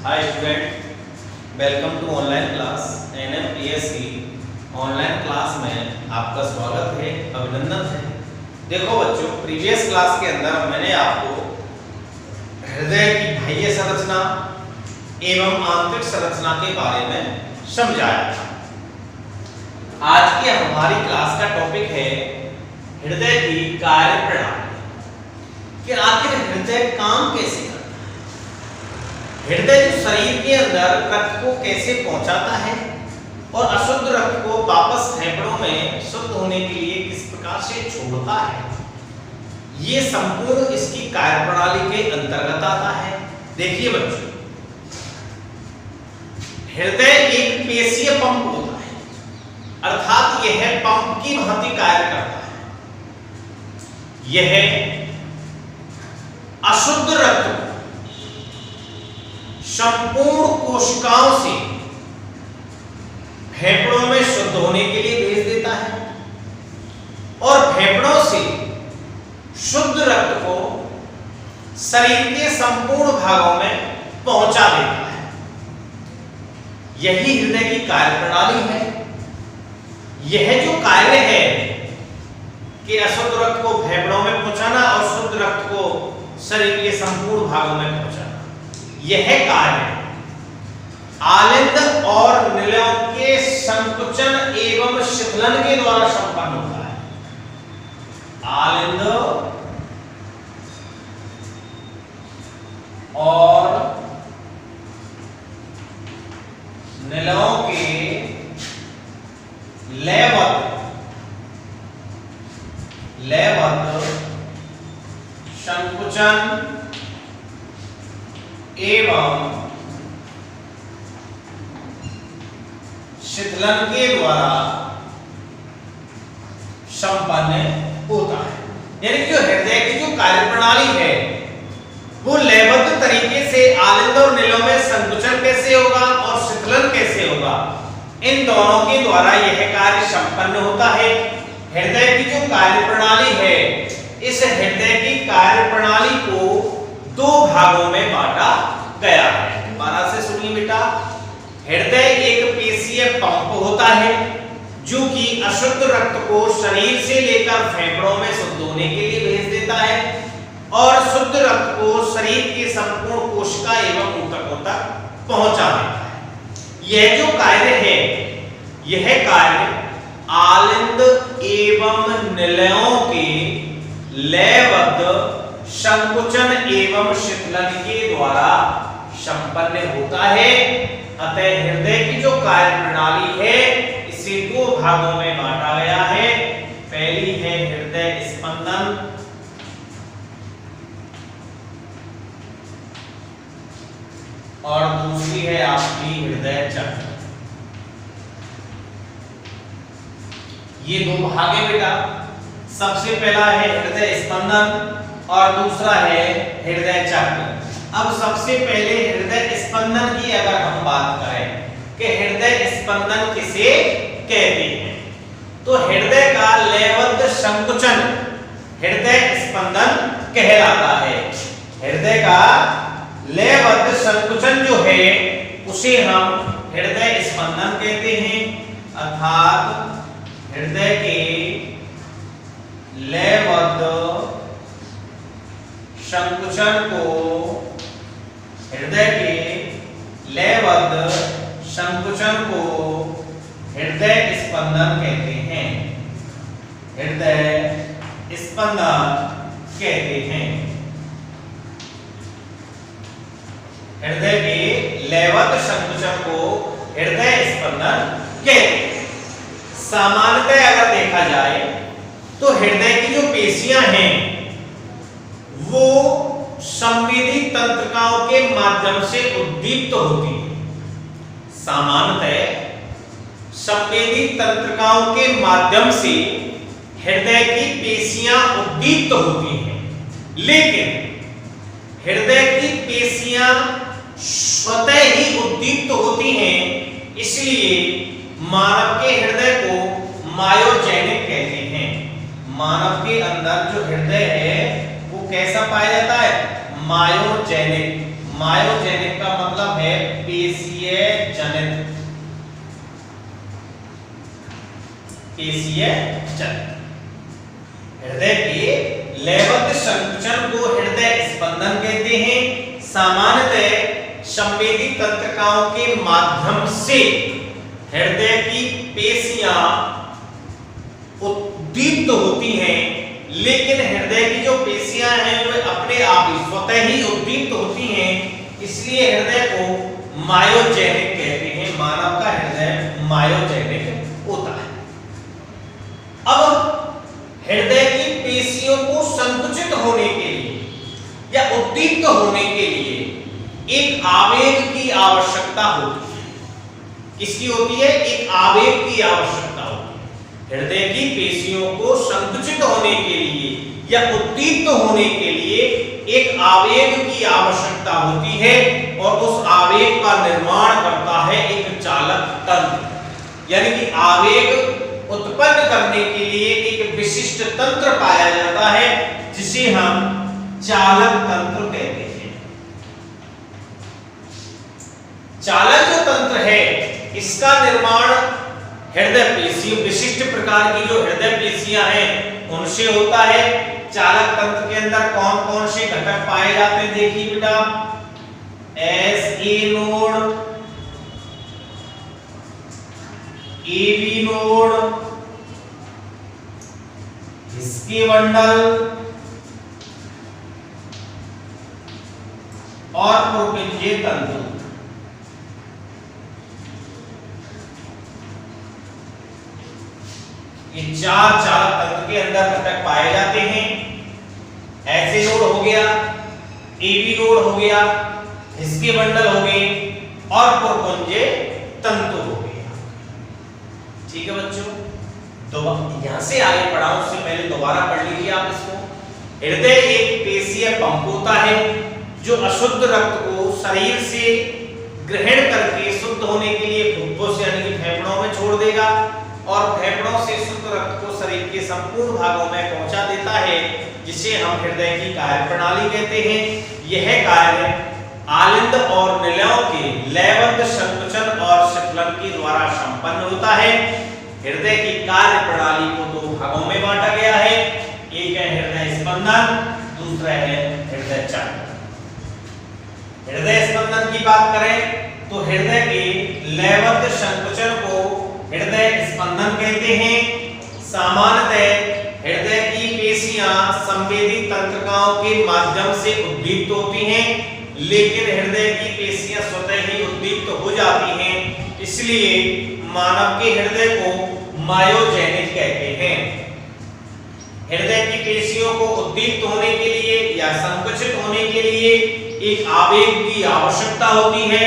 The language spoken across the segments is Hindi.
Hi student, welcome to online class NMPSC। Online class में आपका स्वागत है, अभिनंदन है। देखो बच्चों, प्रीवियस क्लास के अंदर मैंने आपको हृदय की बाह्य संरचना एवं आंतरिक संरचना के बारे में समझाया था। आज की हमारी क्लास का टॉपिक है हृदय की कार्य प्रणाली, कि आखिर हृदय काम कैसे करता है। हृदय जो शरीर के अंदर रक्त को कैसे पहुंचाता है और अशुद्ध रक्त को वापस फेफड़ों में शुद्ध होने के लिए किस प्रकार से छोड़ता है, ये संपूर्ण इसकी कार्यप्रणाली के अंतर्गत आता है। देखिए बच्चों, हृदय एक पेशीय पंप होता है, अर्थात यह पंप की भांति कार्य करता है। यह अशुद्ध रक्त को संपूर्ण कोशिकाओं से फेफड़ों में शुद्ध होने के लिए भेज देता है और फेफड़ों से शुद्ध रक्त को शरीर के संपूर्ण भागों में पहुंचा देता है। यही हृदय की कार्यप्रणाली है। यह जो कार्य है कि अशुद्ध रक्त को फेफड़ों में पहुंचाना और शुद्ध रक्त को शरीर के संपूर्ण भागों में पहुंचाना, यह कार्य आलिंद और निलयों के संकुचन एवं शिथिलन के द्वारा संपन्न होता है। आलिंद और निलयों के लयबद्ध संकुचन एवं शिथिलन के द्वारा संपन्न होता है। यानी जो हृदय की जो कार्यप्रणाली है वो लयबद्ध तरीके से आलिंद और निलयों में संकुचन कैसे होगा और शिथिलन कैसे होगा, इन दोनों के द्वारा यह कार्य संपन्न होता है। हृदय की जो कार्यप्रणाली है, इस हृदय की कार्यप्रणाली को दो भागों में बांटा गया है। दोबारा से सुनिए बेटा, हृदय एक पेशीय पंप होता है जो कि अशुद्ध रक्त को शरीर से लेकर फेफड़ों में शुद्ध होने के लिए भेज देता है और शुद्ध रक्त को शरीर के संपूर्ण कोशिका एवं ऊतकों तक पहुंचा देता है। यह जो कार्य है, यह कार्य आलिंद एवं निलयों के लयबद्ध संकुचन एवं शिथिलन के द्वारा संपन्न होता है। अतः हृदय की जो कार्य प्रणाली है, इसे दो भागों में बांटा गया है। पहली है हृदय स्पंदन और दूसरी है आपकी हृदय चक्र। ये दो भाग है बेटा। सबसे पहला है हृदय स्पंदन और दूसरा है हृदय चक्र। अब सबसे पहले हृदय स्पंदन की अगर हम बात करें कि हृदय स्पंदन किसे कहते हैं, तो हृदय का लयबद्ध संकुचन हृदय स्पंदन कहलाता है। हृदय का लयबद्ध संकुचन जो है उसे हम हृदय स्पंदन कहते हैं, अर्थात हृदय के लयबद्ध संकुचन को हृदय के लयबद्ध संकुचन को हृदय स्पंदन कहते हैं। हृदय स्पंदन कहते हैं। हृदय के लयबद्ध संकुचन को हृदय स्पंदन कहते हैं। सामान्यतः अगर देखा जाए तो हृदय की जो पेशियां हैं वो संवेदी तंत्रिकाओं के माध्यम से उद्दीप्त होती है। सामान्यतः संवेदी तंत्रिकाओं के माध्यम से हृदय की पेशियां उद्दीप्त होती हैं, लेकिन हृदय की पेशियां स्वतः ही उद्दीप्त होती हैं, इसलिए मानव के हृदय को मायोजेनिक कहते हैं। मानव के अंदर जो हृदय है वो कैसा पाया जाता है, मायोजेनिक। मायोजेनिक का मतलब है पेशीय जनित, पेशीय जनित। हृदय के लयबद्ध संकुचन को हृदय स्पंदन कहते हैं। सामान्यतः संवेदी तंत्रिकाओं के माध्यम से हृदय की पेशियां उद्दीप्त होती हैं, लेकिन हृदय की जो पेशियां हैं वे अपने आप ही स्वतः ही उद्दीप्त होती हैं, इसलिए हृदय को मायोजेनिक कहते हैं। मानव का हृदय मायोजेनिक होता है। अब हृदय की पेशियों को संकुचित होने के लिए या उद्दीप्त होने के लिए एक आवेग की आवश्यकता होती है। किसकी होती है? एक आवेग की आवश्यकता होती है। हृदय की पेशियों को संकुचित होने के लिए या उद्दीप्त होने के लिए एक आवेग की आवश्यकता होती है, और उस आवेग का निर्माण करता है एक चालक तंत्र। यानी कि आवेग उत्पन्न करने के लिए एक विशिष्ट तंत्र पाया जाता है, जिसे हम चालक तंत्र कहते हैं। चालक जो तंत्र है, इसका निर्माण हृदय पेशी, विशिष्ट प्रकार की जो हृदय पेशियां हैं उनसे होता है। चालक तंत्र के अंदर कौन कौन से घटक पाए जाते हैं? देखिए बेटा, S A node, A V node, हिस्की बंडल और पुरकिंजे तंतु। ये चार चालक तंत्र के अंदर घटक पाए जाते हैं। ऐसे नोड हो गया, एबी नोड हो गया, हिस्की बंडल हो गए और पुरकुंजे तंतु हो गया। ठीक है बच्चों, यहां से आगे पढ़ाऊं उससे पहले दोबारा पढ़ लीजिए आप इसको। हृदय एक पेशीय पंप होता है जो अशुद्ध रक्त को शरीर से ग्रहण करके शुद्ध होने के लिए फुफ्फुस से यानी कि फेफड़ों में छोड़ देगा, और फेफड़ों से शुद्ध रक्त को शरीर के संपूर्ण भागों में पहुंचा देता है, जिसे हम हृदय की कार्यप्रणाली कहते हैं। यह कार्य आलिंद और निलयों के लयबद्ध संकुचन और शिथिलन के द्वारा संपन्न होता है। हृदय की कार्यप्रणाली को दो भागों में बांटा गया है, एक है हृदय स्पंदन, दूसरा है हृदय चक्र। हृदय स्पंदन की बात करें तो हृदय के लयबद्ध संकुचन को हृदय स्पंदन कहते हैं। सामान्यतः हृदय की पेशियां संवेदी तंत्रिकाओं के माध्यम से उद्दीप्त होती हैं, लेकिन हृदय की पेशियां स्वतः ही उद्दीप्त हो जाती हैं, इसलिए मानव के हृदय को मायोजेनिक कहते हैं। हृदय की पेशियों को उद्दीप्त होने के लिए या संकुचित होने के लिए एक आवेग की आवश्यकता होती है।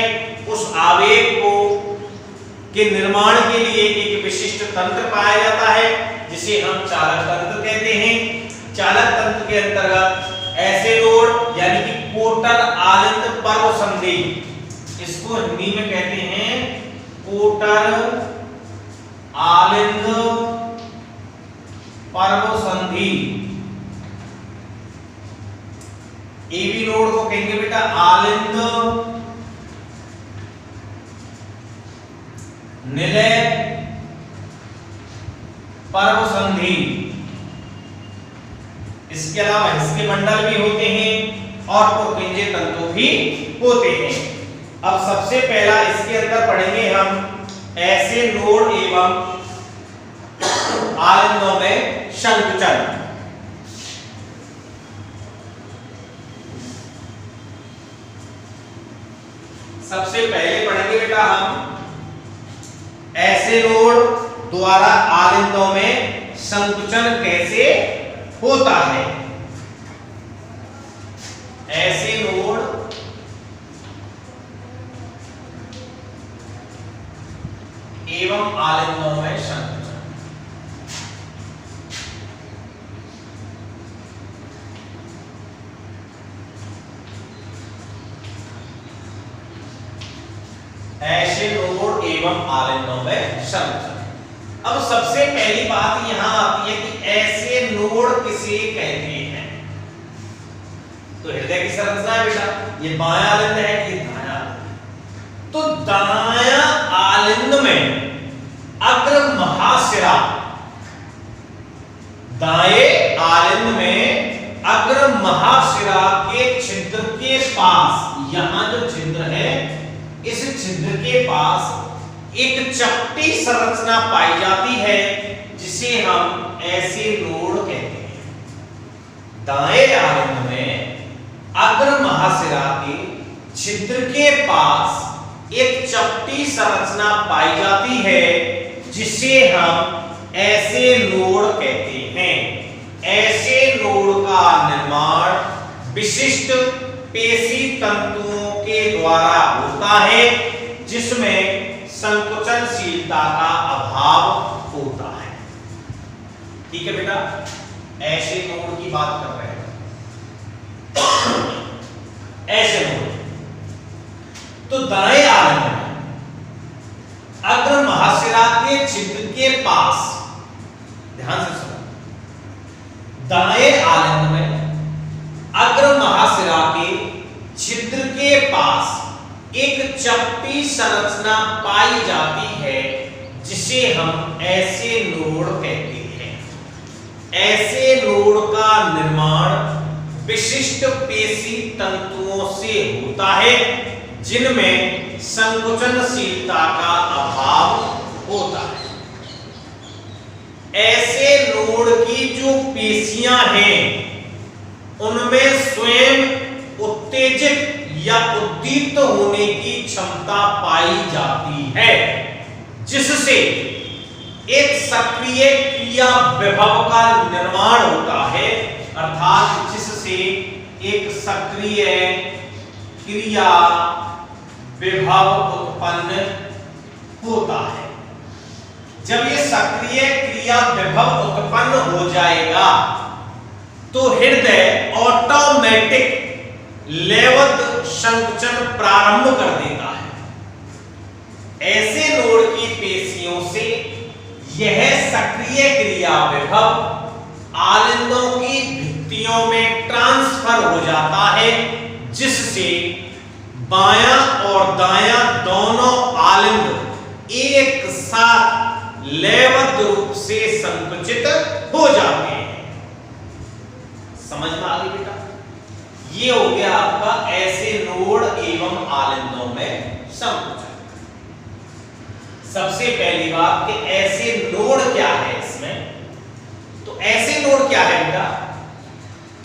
उस आवेग को के निर्माण के लिए एक विशिष्ट तंत्र पाया जाता है, जिसे हम चालक तंत्र कहते हैं। चालक तंत्र के अंतर्गत ऐसे नोड यानी कि कोटर आलिंद पर्व संधि, इसको हिंदी में कहते हैं कोटर आलिंद पर्व संधि। एबी नोड को कहेंगे बेटा आलिंद निलय पर्व संधि। इसके अलावा हिस्के मंडल भी होते हैं और पुरकिंजे तंतु भी होते हैं। अब सबसे पहला इसके अंदर पढ़ेंगे हम ऐसे नोड एवं आलिंदों में संकुचन। सबसे पहले पढ़ेंगे बेटा हम ऐसे नोड द्वारा आलिंदों में संकुचन कैसे होता है। ऐसे नोड एवं आलिंदों में संकुचन। ऐसे नोड एवं आलिंदों में संकुचन। अब सबसे पहली बात यहां आती है कि ऐसे नोड किसे कहते हैं। तो हृदय की संरचना है बेटा, ये बायां आलिंद है, ये दायां आलिंद। तो दायां आलिंद में अग्र महाशिरा, दाएं आलिंद में अग्र महाशिरा के छिद्र के पास, यहां जो छिद्र है इस छिद्र के पास एक चपटी संरचना पाई जाती है जिसे हम ऐसे नोड कहते हैं। दाएं आलिंद में अग्र महाशिरा के छिद्र के पास एक चपटी संरचना पाई जाती है जिसे हम ऐसे नोड कहते हैं। ऐसे नोड का निर्माण विशिष्ट पेशी तंतुओं के द्वारा होता है जिसमें संकुचनशीलता का अभाव होता है। ठीक है बेटा, ऐसे नोड की बात कर रहे हैं। ऐसे नोड तो दाएं आलिंद में अग्र महाशिरा के छिद्र के पास, ध्यान से सुनो, दाएं आलिंद में अग्र महाशिरा के छिद्र के पास एक चपटी संरचना पाई जाती है जिसे हम ऐसे नोड कहते हैं। ऐसे नोड का निर्माण विशिष्ट पेशी तंतुओं से होता है जिनमें संकुचनशीलता का अभाव होता है। ऐसे नोड की जो पेशियां हैं उनमें स्वयं उत्तेजित या उद्दीप्त होने की क्षमता पाई जाती है जिससे एक सक्रिय क्रिया विभव का निर्माण होता है, अर्थात जिससे एक सक्रिय क्रिया विभव उत्पन्न होता है। जब ये सक्रिय क्रिया विभव उत्पन्न हो जाएगा तो हृदय ऑटोमेटिक लयबद्ध संकुचन प्रारंभ कर देता है। ऐसे नोड की पेशियों से यह सक्रिय क्रिया विभव आलिंदों की भित्तियों में ट्रांसफर हो जाता है जिससे बायां और दायां दोनों आलिंद एक साथ लयबद्ध रूप से संकुचित हो जाते हैं। समझ में आ गई बेटा? ये हो गया आपका ऐसे नोड एवं आलिंदों में संकुचन। सबसे पहली बात कि ऐसे नोड क्या है इसमें, तो ऐसे नोड क्या है बेटा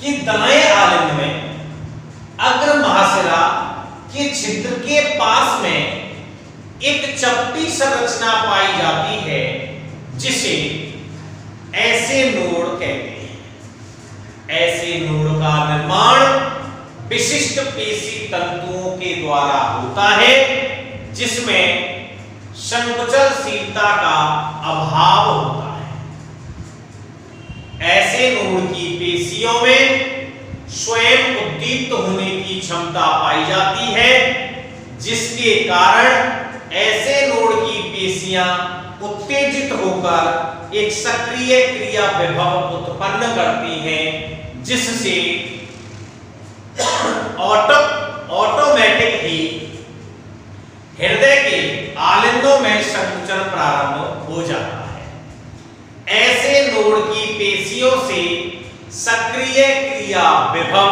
कि दाएं आलिंद में अग्र महाशिरा के छिद्र के पास में एक चपटी संरचना पाई जाती है जिसे ऐसे नोड कहते हैं। ऐसे नोड का निर्माण विशिष्ट पेशी तंतुओं के द्वारा होता है जिसमें संकुचनशीलता का अभाव होता है। ऐसे नोड की पेशियों में स्वयं उद्दीप्त होने की क्षमता पाई जाती है जिसके कारण ऐसे नोड की पेशियां उत्तेजित होकर एक सक्रिय क्रिया विभव उत्पन्न करती हैं जिससे ऑटोमेटिक ही हृदय के आलिंदों में संकुचन प्रारंभ हो जाता है। ऐसे नोड की पेशियों से सक्रिय क्रिया विभव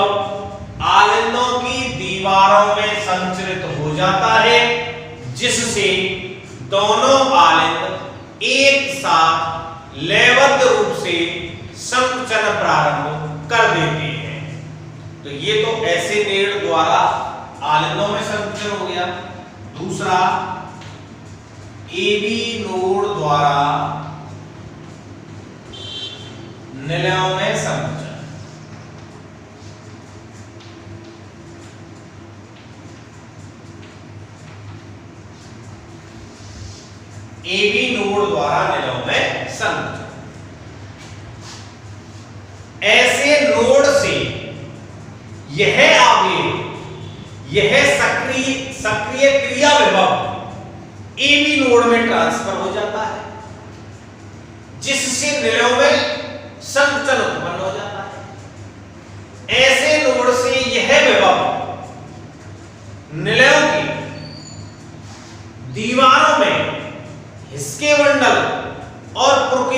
आलिंदों की दीवारों में संचरित हो जाता है जिससे दोनों आलिंद एक साथ लयबद्ध रूप से संकुचन प्रारंभ कर देते हैं। तो ये तो ऐसे नेड़ द्वारा आलिंदों में संकुचन हो गया। दूसरा, एबी नोड द्वारा निलयों में संकुचन। एबी नोड द्वारा निलयों में संकुचन। ऐसे नोड से यह आवेग, यह सक्रिय क्रिया विभव एबी नोड में ट्रांसफर हो जाता है जिससे निलयों में संकुचन उत्पन्न हो जाता है। ऐसे नोड से यह विभव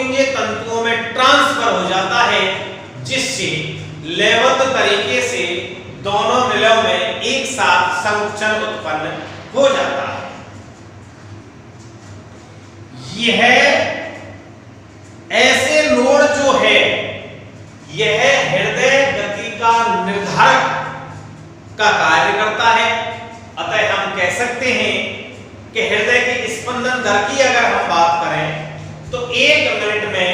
पुरकुंजे तंतुओं में ट्रांसफर हो जाता है, जिससे लयबद्ध तरीके से दोनों निलयों में एक साथ संकुचन उत्पन्न हो जाता है। यह ऐसे नोड जो है यह हृदय गति का निर्धारक का कार्य करता है। अतः हम कह सकते हैं कि हृदय के स्पंदन दर की अगर हम बात करें तो 1 मिनट में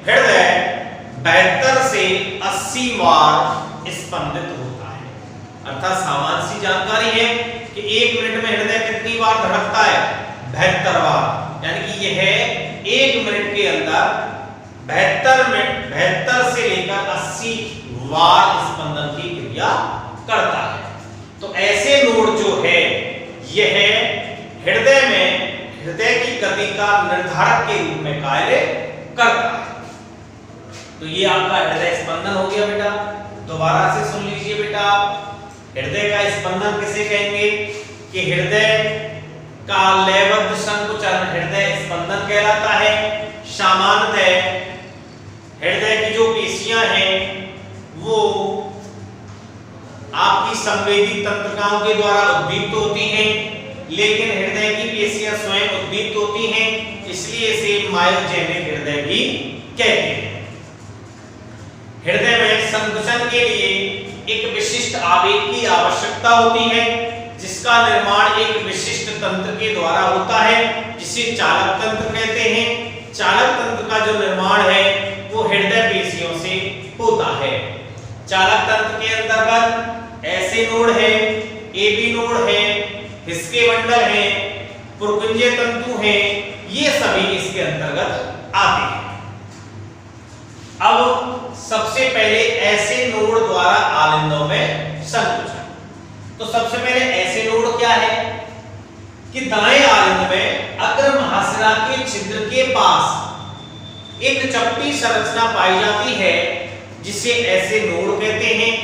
हृदय 72 से 80 बार स्पंदित होता है। अर्थात सामान्य सी जानकारी है कि 1 मिनट में हृदय कितनी बार धड़कता है? 72 बार। यानी कि यह 1 मिनट के अंदर 72 से लेकर 80 बार स्पंदन की क्रिया करता है। तो ऐसे नोड जो है यह हृदय में हृदय की गति का निर्धारक के रूप में कार्य करता है। तो ये आपका हृदय स्पंदन हो गया बेटा। दोबारा से सुन लीजिए बेटा, हृदय का स्पंदन किसे कहेंगे कि हृदय का लयबद्ध संकुचन हृदय स्पंदन कहलाता है। सामान्यतः हृदय की जो पेशियां हैं वो आपकी संवेदी तंत्रिकाओं के द्वारा उद्दीप्त होती हैं, लेकिन हृदय की पेशियां स्वयं उद्दीप्त होती हैं, इसलिए इसे मायोजेनिक हृदय भी कहते हैं। हृदय में संकुचन के लिए एक विशिष्ट आवेग की आवश्यकता होती है, जिसका निर्माण एक विशिष्ट तंत्र के द्वारा होता है, जिसे चालक तंत्र कहते हैं। चालक तंत्र का जो निर्माण है वो हृदय पेशियों से होता है। चालक तंत्र के अंतर्गत ऐसे नोड है, एबी नोड है, हिस्के मंडल है, पुरकुंजे तंतु हैं, ये सभी इसके अंतर्गत आते हैं। अब सबसे पहले ऐसे नोड द्वारा आलिंदों में संकुचन। तो सबसे पहले ऐसे नोड क्या है कि दाएं आलिंद में अग्र महाशिरा के छिद्र के पास एक चपटी संरचना पाई जाती है, जिसे ऐसे नोड कहते हैं।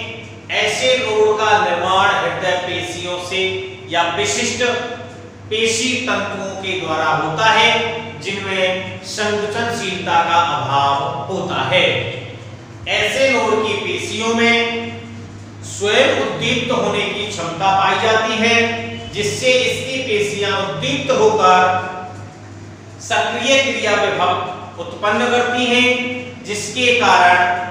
ऐसे नोड का निर्माण हृदय पेशियों से या विशिष्ट पेशी तंतुओं के द्वारा होता है, जिनमें संकुचनशीलता का अभाव होता है। ऐसे नोड की पेशियों में स्वयं उद्दीप्त होने की क्षमता पाई जाती है, जिससे इसकी पेशियां उद्दीप्त होकर सक्रिय क्रिया विभव उत्पन्न करती हैं, जिसके कारण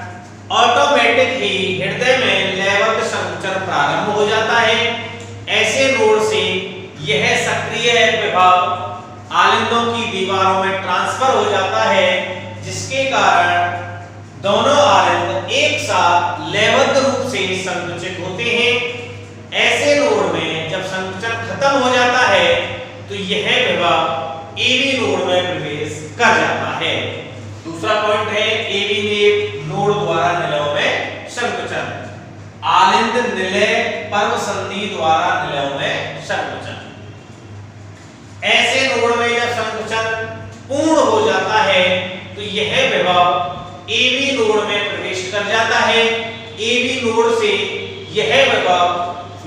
ऑटोमेटिक ही हृदय में लयबद्ध संकुचन प्रारंभ हो जाता है। ऐसे नोड से यह सक्रिय विभव आलिंदों की दीवारों में ट्रांसफर हो जाता है, जिसके कारण दोनों आलिंद एक साथ लयबद्ध रूप से संकुचित होते हैं। ऐसे नोड में जब संकुचन खत्म हो जाता है तो यह विभव एबी नोड में प्रवेश कर जाता है। दूसरा पॉइंट है एबी नोड द्वारा निलयों में संकुचन। आलिंद निलय पर्व संधि द्वारा निलयों में संकुचन। ऐसे नोड में जब संकुचन पूर्ण हो जाता है तो यह विभव एबी नोड में प्रवेश कर जाता है। एबी नोड से यह विभव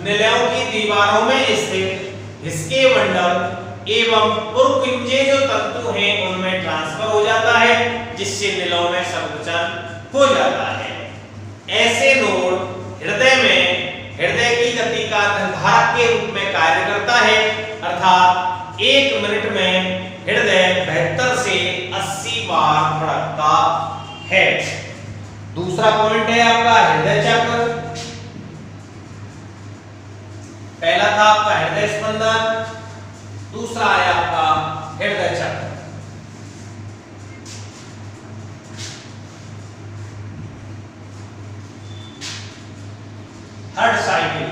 निलयों की दीवारों में स्थित हिस्के मंडल एवं पुरकुंजे जो तंतु हैं उनमें ट्रांसफर हो जाता है, जिससे निलयों में संकुचन हो जाता है। ऐसे नोड हृदय में हृदय की गति का निर्धारक के रूप में कार्य करता है, अर्थात 1 मिनट में हृदय 72 से 80 बार धड़कता है। दूसरा पॉइंट है आपका हृदय चक्र। पहला था आपका हृदय स्पंदन, दूसरा है आपका हृदय चक्र। Third cycle.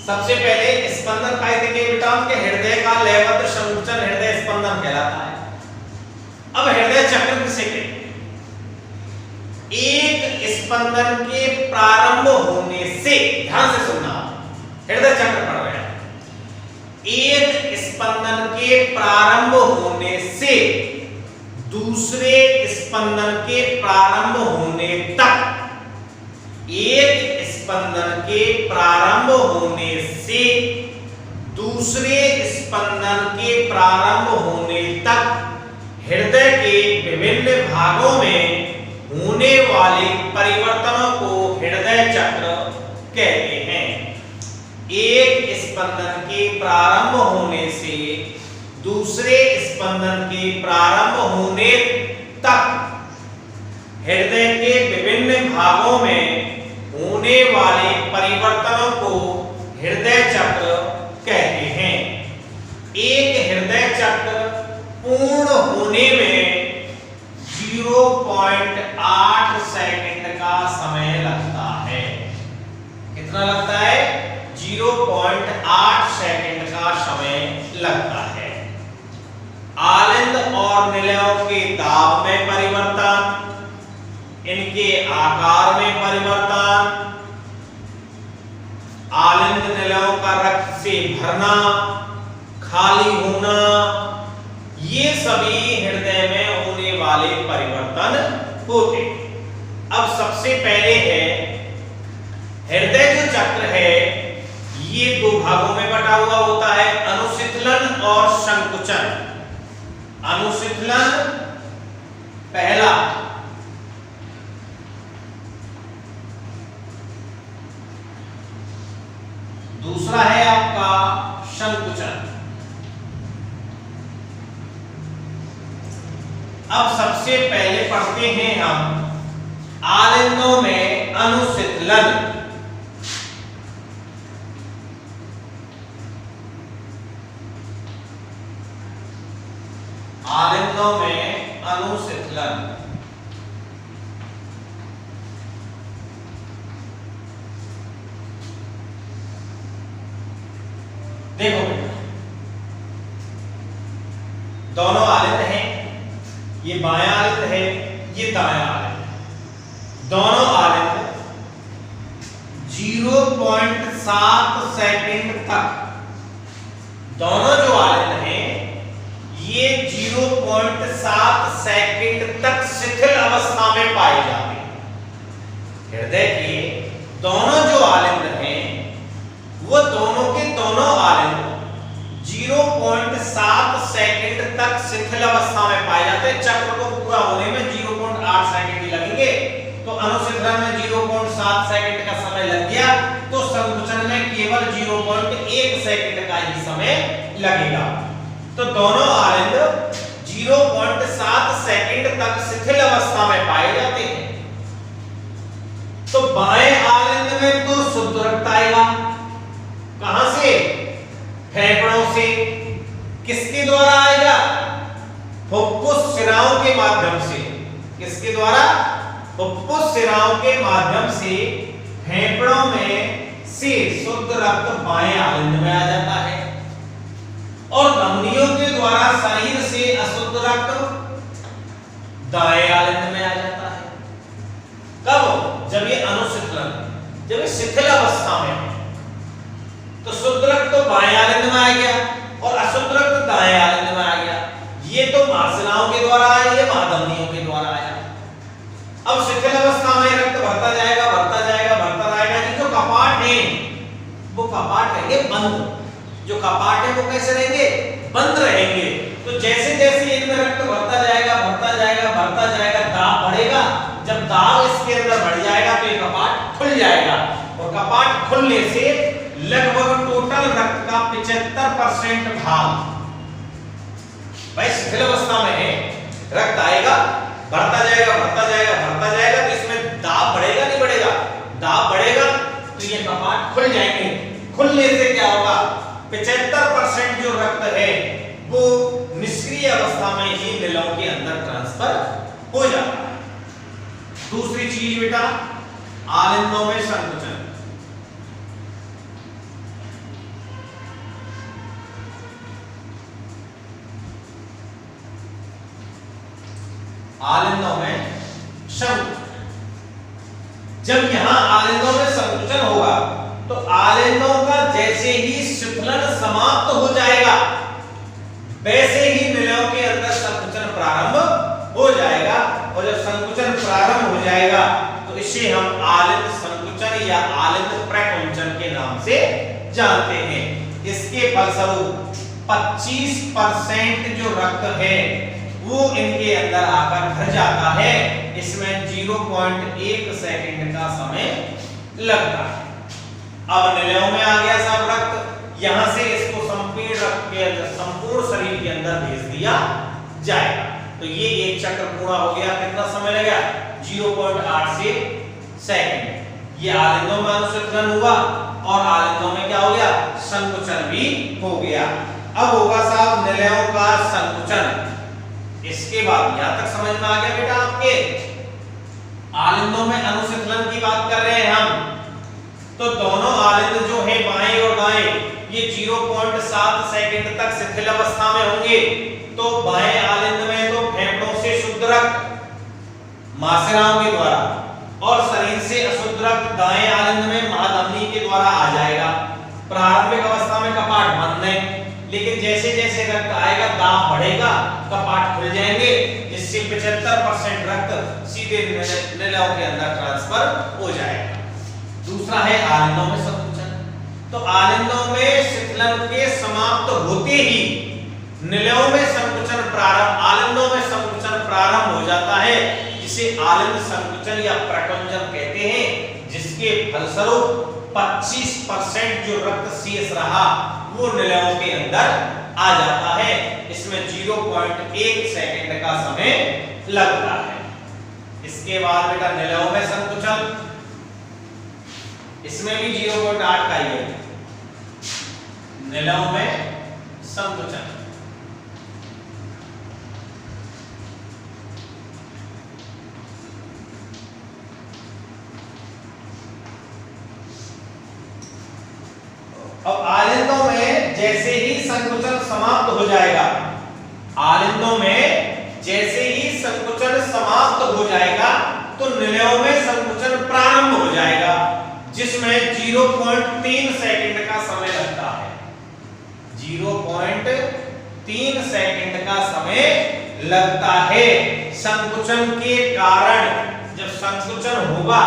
सबसे पहले स्पंदन काय देंगे बेटा के हृदय का लयबद्ध संकुचन हृदय स्पंदन कहलाता है। अब हृदय चक्र किसे कहते हैं? एक स्पंदन के प्रारंभ होने से, ध्यान से सुनना, हृदय चक्र पढ़ रहे हैं। एक स्पंदन के प्रारंभ होने से दूसरे स्पंदन के प्रारंभ होने तक, एक स्पंदन के प्रारंभ होने से दूसरे स्पंदन के प्रारंभ होने तक हृदय के विभिन्न भागों में होने वाले परिवर्तनों को हृदय चक्र कहते हैं। एक स्पंदन के प्रारंभ होने से दूसरे स्पंदन के प्रारंभ होने तक हृदय के विभिन्न भागों में होने वाले परिवर्तनों को हृदय चक्र कहते हैं। एक हृदय चक्र पूर्ण होने में 0.8 सेकंड का समय लगता है। कितना लगता है? 0.8 सेकंड का समय लगता है। आलिंद और निलयों के दाब में परिवर्तन, इनके आकार में परिवर्तन, आलिंद निलयों का रक्त से भरना, खाली होना, ये सभी हृदय में होने वाले परिवर्तन होते। अब सबसे पहले है हृदय जो चक्र है ये दो भागों में बटा हुआ होता है, अनुशीतलन और संकुचन। अनुशीतलन पहला, दूसरा है आपका संकुचन। अब सबसे पहले पढ़ते हैं हम आलिंदों में अनुशीतलन। आलिंदों में अनुशीतलन। देखो बेटा, दोनों आलिंद हैं, ये बायां आलिंद है, ये दायां आलिंद है। दोनों आलिंद 0.7 सेकंड तक, दोनों जो आलिंद हैं ये 0.7 सेकंड तक शिथिल अवस्था में पाए जाते हैं। हृदय के दोनों जो आलिंद हैं वो दोनों के दोनों आलिंद 0.7 सेकंड तक शिथिल अवस्था में पाए जाते हैं। चक्र को पूरा होने में 0.8 सेकंड ही लगेंगे, तो अनुशीतलन में 0.7 सेकंड का समय लग गया, तो संकुचन में केवल 0.1 सेकंड का ही समय लगेगा। तो दोनों आलिंद 0.7 सेकंड तक शिथिल अवस्था में पाए जाते हैं। तो बाएं आलिंद में तो शुद्ध रक्त आएगा, कहां से? फेफड़ों से। किसके द्वारा आएगा? फुफ्फुस शिराओं के माध्यम से। किसके द्वारा? फुफ्फुस शिराओं के माध्यम से फेफड़ों में से शुद्ध रक्त बाएं आलिंद में आ जाता है, और धमनियों के द्वारा शरीर से अशुद्ध रक्त दाएं आलिंद में आ जाता है। कब? जब ये अनुशीतलन, जब ये शिथिल अवस्था में है, तो शुद्ध रक्त तो बाएं आलिंद में आ गया और अशुद्ध रक्त दाएं आलिंद में आ गया। ये तो महाशिराओं के द्वारा आया, ये महाधमनियों के द्वारा आया। अब शिथिल अवस्था में रक्त बढ़ता जाएगा, बढ़ता जाएगा, बढ़ता जाएगा। ये जो कपाट है वो कपाट रहेंगे बंद। जो कपाट है वो कैसे रहेंगे? बंद रहेंगे। तो जैसे जैसे इनमें रक्त बढ़ता जाएगा, बढ़ता जाएगा, बढ़ता जाएगा, दाब बढ़ेगा। जब दाब इसके अंदर बढ़ जाएगा तो ये कपाट खुल जाएगा, और कपाट खुलने से लगभग टोटल रक्त का 75% भाग भाई शिथिल अवस्था में है। रक्त आएगा, बढ़ता जाएगा, बढ़ता जाएगा, बढ़ता जाएगा, तो इसमें दाब बढ़ेगा नहीं बढ़ेगा? दाब बढ़ेगा तो ये कपाट खुल जाएंगे। खुलने से क्या होगा? 75% जो रक्त है वो निष्क्रिय अवस्था में ही निलयों के अंदर ट्रांसफर हो जाता है। दूसरी चीज बेटा, आलिंदों में संकुचन। आलिंदों में संकुचन। जब यहां आलिंदों में संकुचन होगा तो आलिंदों का जैसे ही शिथिलन समाप्त हो जाएगा वैसे ही निलयों के अंदर संकुचन प्रारंभ हो जाएगा, और जब संकुचन प्रारंभ हो जाएगा तो इसे हम आलिंद संकुचन या आलिंद प्रकुंचन के नाम से जानते हैं। इसके फलस्वरूप 25% जो रक्त है वो इनके अंदर आकर भर जाता है। इसमें 0.1 सेकंड का समय लगता है। अब निलयों में आ गया सब रक्त, यहां से इसको संपूर्ण रक्त के अंदर, संपूर्ण शरीर के अंदर भेज दिया जाएगा। तो ये एक चक्र पूरा हो गया। कितना समय लगेगा? 0.8 से सेकंड। ये आलिंदों में अनुशीतलन हुआ और आलिंदों में क्या हो गया? संकुचन भी हो गया। अब होगा साहब निलयों का संकुचन। इसके बाद यहां तक समझ में आ गया बेटा आपके? आलिंदों में अनुशीतलन की बात कर रहे हैं हम, तो दोनों आलिंद जो है बाएं और दाएं, ये 0.7 सेकंड तक शिथिल अवस्था में होंगे। तो बाएं आलिंद में तो फेफड़ों से शुद्ध रक्त मासेराओं के द्वारा और शरीर से अशुद्ध रक्त दाएं आलिंद में महाधमनी के द्वारा आ जाएगा। प्रारंभिक अवस्था में कपाट बंद है, लेकिन जैसे जैसे रक्त आएगा दाब बढ़ेगा, कपाट खुल जाएंगे, जिससे 75% रक्त सीधे निलयों के अंदर ट्रांसफर हो जाएगा। दूसरा है आलिंदों में संकुचन। तो आलिंदों में शीतलन के समाप्त होते ही निलयों में संकुचन प्रारंभ, आलिंदों में संकुचन प्रारंभ हो जाता है, जिसे आलिंद संकुचन या प्रकुंचन कहते हैं, जिसके फलस्वरूप 25% जो रक्त शेष रहा वो निलयों के अंदर आ जाता है। इसमें 0.1 सेकंड का समय लगता है। इसके बाद बेटा निलयों में संकुचन, इसमें भी 0.8 का ही है। निलयों में संकुचन अब आलिंदों में जैसे ही संकुचन समाप्त हो जाएगा, आलिंदों में जैसे ही संकुचन समाप्त हो जाएगा तो निलयों में संकुचन प्रारंभ हो जाएगा, जिसमें 0.3 सेकंड का समय लगता है। 0.3 सेकंड का समय लगता है। संकुचन के कारण जब संकुचन होगा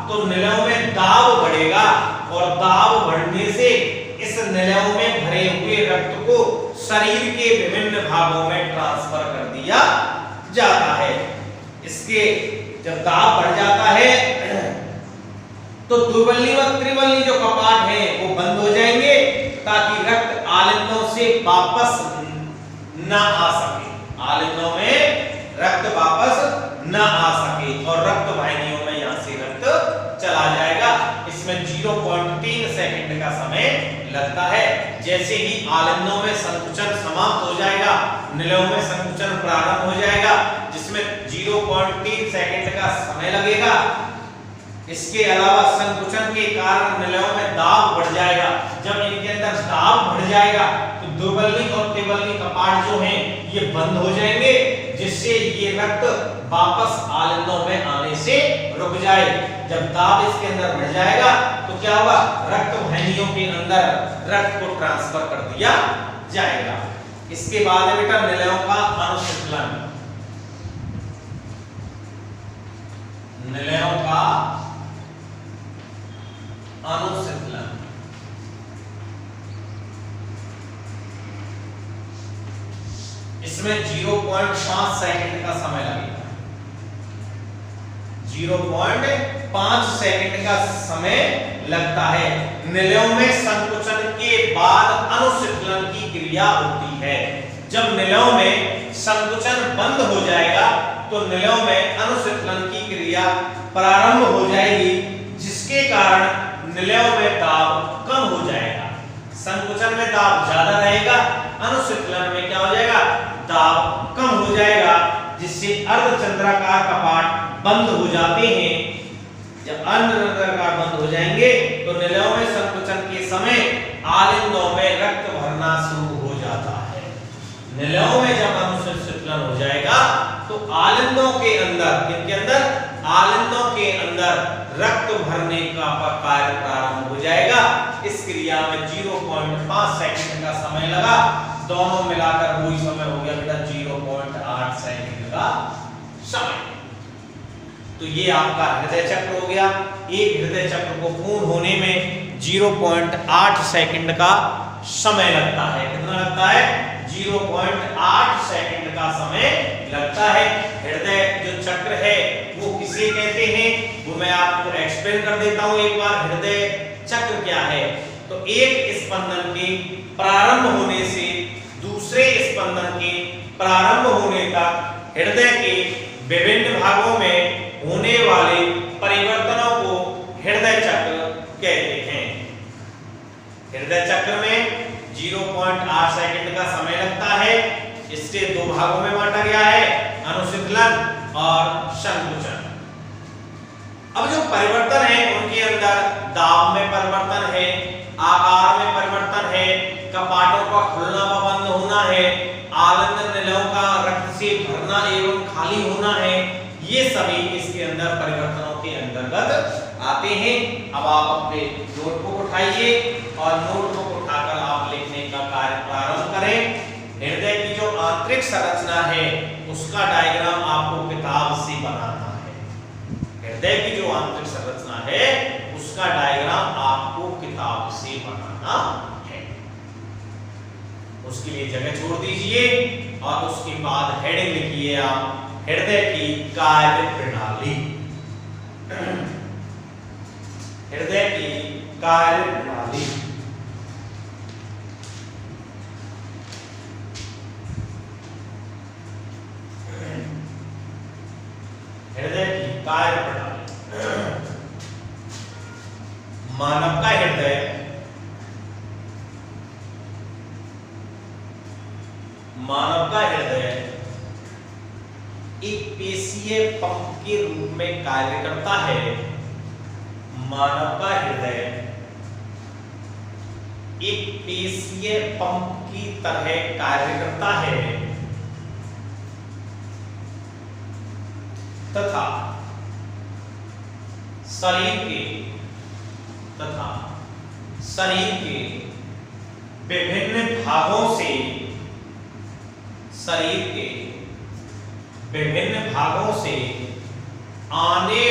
तो निलयों में दाब बढ़ेगा और दाब बढ़ने से इस निलयों में भरे हुए रक्त को शरीर के विभिन्न भागों में ट्रांसफर कर दिया जाता है। इसके जब दाब बढ़ जाता है तो द्विबल्ली व त्रिबल्ली जो कपाट हैं वो बंद हो जाएंगे, ताकि रक्त आलिंदों से वापस न आ सके। आलिंदों में रक्त वापस न आ सके और रक्त वाहिनियों में यहां से रक्त चला जाएगा। इसमें 0.3 सेकंड का समय लगता है। जैसे ही आलिंदों में संकुचन समाप्त हो जाएगा, निलयों में संकुचन प्रारंभ हो जाएगा, जिसमें 0.3 सेकंड का समय लगेगा। इसके अलावा संकुचन के कारण निलयों में दाब बढ़ जाएगा। जब इनके अंदर दाब बढ़ जाएगा तो द्विबल्ली और त्रिबल्ली कपाट जो हैं ये बंद हो जाएंगे, जिससे ये रक्त वापस आलिंदों में आने से रुक जाए। जब दाब इसके अंदर बढ़ जाएगा तो क्या होगा? रक्त वाहिनियों के अंदर रक्त को ट्रांसफर कर दिया जाएगा। इसके बाद बेटा निलयों का अनुशीतलन। निलयों का अनुशीतलन इसमें 0.5 सेकंड का समय लगेगा। 0.5 सेकंड का समय लगता है। निलयों में संकुचन के बाद अनुशीतलन की क्रिया होती है। जब निलयों में संकुचन बंद हो जाएगा तो निलयों में अनुशीतलन की क्रिया प्रारंभ हो जाएगी, जिसके कारण निलयों में दाब कम हो जाएगा। संकुचन में दाब ज्यादा रहेगा, अनुशीतलन में क्या हो जाएगा? दाब कम हो जाएगा, जिससे अर्धचंद्राकार कपाट बंद हो जाते हैं। जब अर्धचंद्राकार बंद हो जाएंगे तो निलयों में संकुचन के समय आलिंदों में रक्त भरना शुरू हो जाता है। निलयों में जब अनुशीतलन हो जाएगा तो आलिंदों के अंदर, इनके अंदर आलिंदों के अंदर रक्त भरने का कार्य प्रारंभ हो जाएगा। इस क्रिया में 0.5 सेकंड का समय लगा, दोनों मिलाकर वही समय हो गया बेटा 0.8 सेकंड का समय। तो ये आपका हृदय चक्र हो गया। एक हृदय चक्र को पूर्ण होने में 0.8 सेकंड का समय लगता है। कितना लगता है? 0.8 सेकंड का समय लगता है। हृदय जो चक्र है वो किसे कहते हैं वो मैं आपको एक्सप्लेन कर देता हूं एक बार। हृदय चक्र क्या है? तो एक स्पंदन के प्रारंभ होने से दूसरे स्पंदन के प्रारंभ होने तक हृदय के विभिन्न भागों में होने वाले परिवर्तनों को हृदय चक्र कहते हैं। हृदय चक्र में 0.8 सेकंड का समय लगता है। इसके दो भागों में बांटा गया है, अनुशीतलन और संकुचन। अब जो परिवर्तन है उनके अंदर दाब में परिवर्तन है, आकार में परिवर्तन है, कपाटों का खुलना व बंद होना है, आलंदन निलयों का रक्त से भरना एवं खाली होना है। ये सभी इसके अंदर परिवर्तनों के अंतर्गत आते हैं। अब आप अपने नोटबुक उठाइए और नोटबुक उठाकर आप लिखने का कार्य प्रारंभ करें। हृदय की जो आंतरिक संरचना है उसका डायग्राम आपको किताब से बनाना है। हृदय की जो आंतरिक संरचना है उसका डायग्राम आपको किताब से बनाना है। उसके लिए जगह छोड़ दीजिए और उसके बाद हेडिंग लिखिए आप हृदय की कार्य प्रणाली। हृदय की कार्य प्रणाली। हृदय की कार्य प्रणाली। मानव का हृदय एक पेशीय पंप के रूप में कार्य करता है। मानव का हृदय एक पेशीय पंप की तरह कार्य करता है तथा शरीर के विभिन्न भागों से आने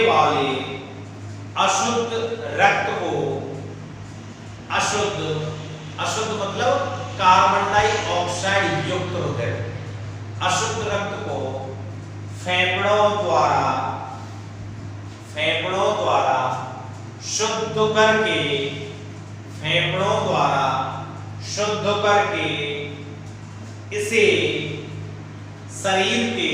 वाले अशुद्ध रक्त को अशुद्ध मतलब कार्बन डाइऑक्साइड युक्त हृदय, अशुद्ध रक्त को फेफड़ों द्वारा शुद्ध करके इसे शरीर के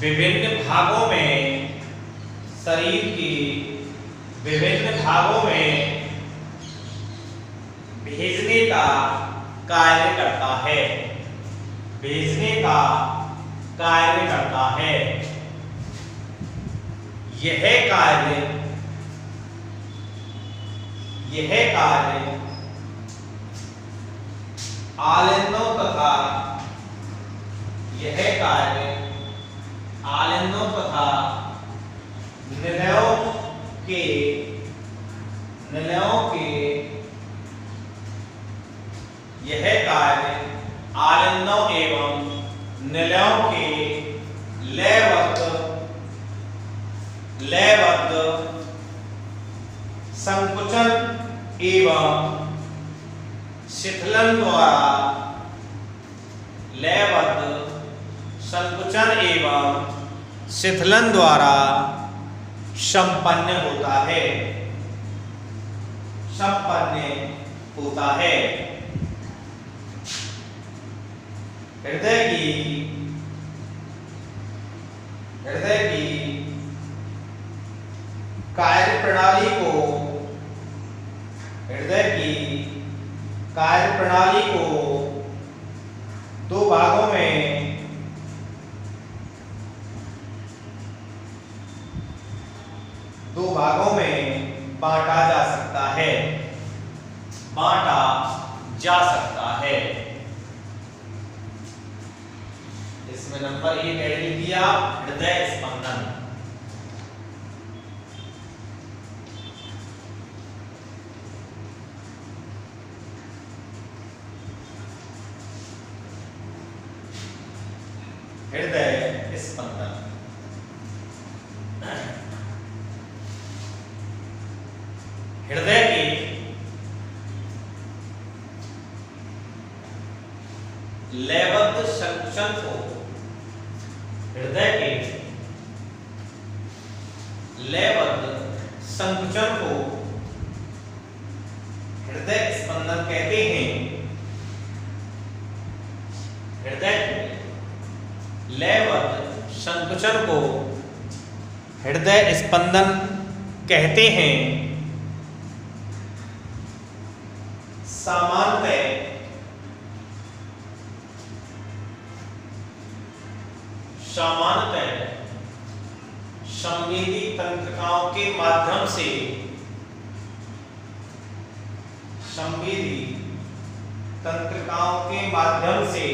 विभिन्न भागों में भेजने का कार्य करता है। यह कार्य आलिंदों तथा निलयों के आलिंदों एवं निलयों के लयबद्ध संकुचन एवं शिथिलन द्वारा संपन्न होता है। हृदय की कार्य प्रणाली को दो भागों में बांटा जा सकता है। इसमें नंबर 1 ऐड लिख दिया, हृदय स्पंदन। हृदय स्पंदन। हृदय के लयबद्ध संकुचन को, हृदय के लयबद्ध संकुचन को हृदय स्पंदन कहते हैं। हृदय के लयबद्ध संकुचन को हृदय स्पंदन कहते हैं। सामान्यतः संवेदी तंत्रिकाओं के माध्यम से, संवेदी तंत्रिकाओं के माध्यम से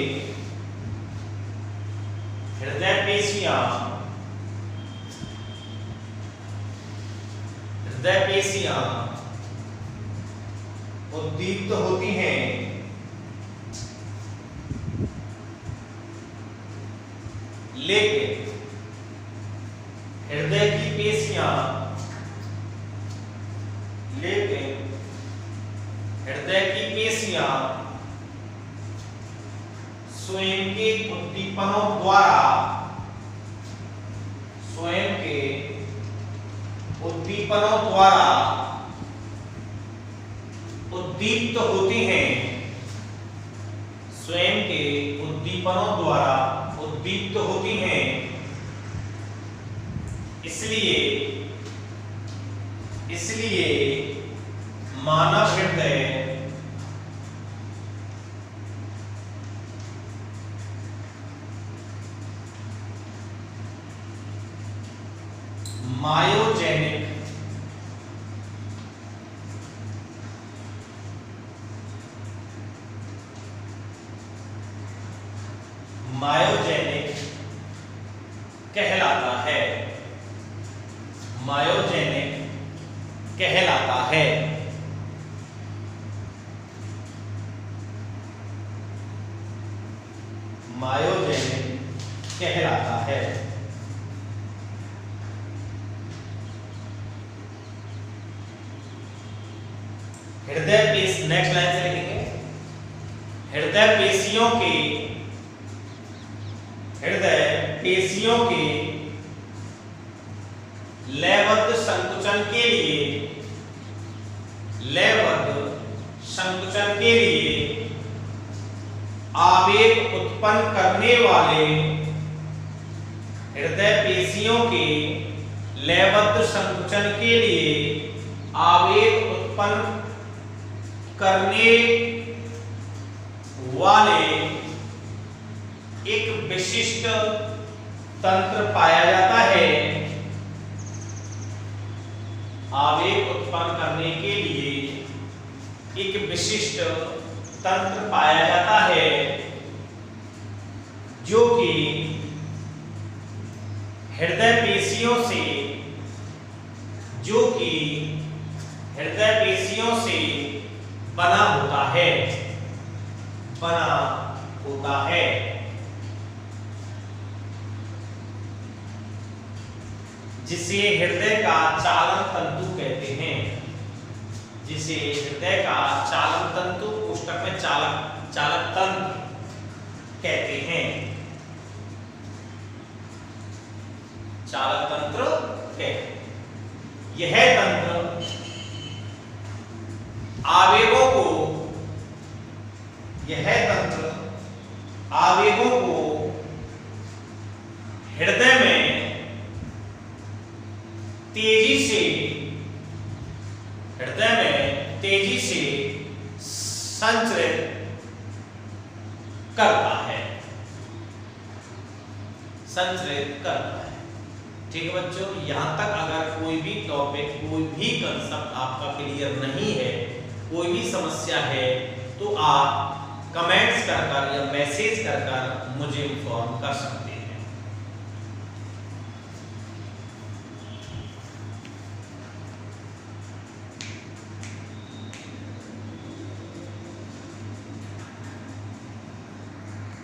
हृदय पेशियां उद्दीप्त होती हैं। लेकिन हृदय की पेशियां स्वयं के उद्दीपनों द्वारा उद्दीप्त होती हैं। स्वयं के उद्दीपनों द्वारा उद्दीप्त होती हैं। इसलिए मानव हृदय मायोजेनिक कहलाता है। मायोजेनिक कहलाता है। मायोजेनिक कहलाता है। हृदय पेशी, नेक्स्ट लाइन से लिखेंगे, हृदय पेशियों के लयबद्ध संकुचन के लिए आवेग उत्पन्न करने वाले, हृदय पेशियों के लयबद्ध संकुचन के लिए आवेग उत्पन्न करने वाले एक विशिष्ट तंत्र पाया जाता है। आवेग उत्पन्न करने के लिए एक विशिष्ट तंत्र पाया जाता है जो कि हृदय पेशियों से बना होता है। जिसे हृदय का चालन तंतु कहते हैं। जिसे हृदय का चालन तंतु, पुस्तक में चालक तंत्र कहते हैं। चालक तंत्र कहते हैं। यह तंत्र आवेगों को हृदय में तेजी से संचरित करता है। ठीक है बच्चों, यहां तक अगर कोई भी टॉपिक, कोई भी कंसेप्ट आपका क्लियर नहीं है, कोई भी समस्या है, तो आप कमेंट्स कर या मैसेज कर मुझे इन्फॉर्म कर सकते हैं।